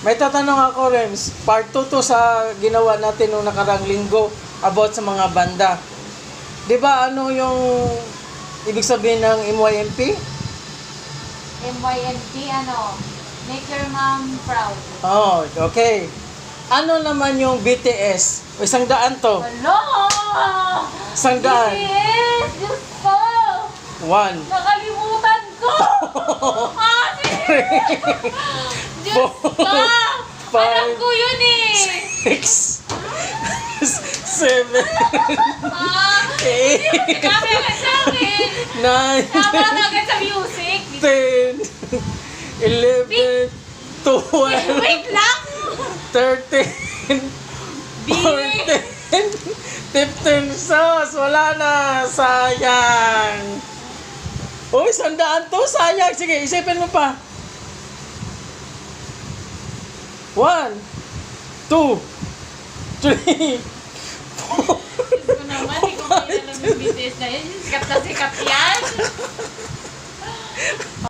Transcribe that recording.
May tatanong ako, Rems. Part 2 to sa ginawa natin nung nakarang linggo about sa mga banda. Di ba ano yung ibig sabihin ng MYMP? MYMP, make your mom proud. Oh, okay. Ano naman yung BTS? O, 100 to. Hello! 100. BTS! Diyos ko! 1. Nakalimutan ko! Diyos ko! Alam ko yun eh! 6. 7. Hindi mo sinabi agad sa akin! 9. Tama ka agad sa music! 10. 11. 12. Wait lang! 13. 14. 15. Sus, wala na. Sayang. Uy, 100 to. Sayang. Sige, isipin mo pa. 1, 2, 3, 4. Diyos ko naman, hindi ko kaya alam yung BTS na yun. Sikat na sikat yan!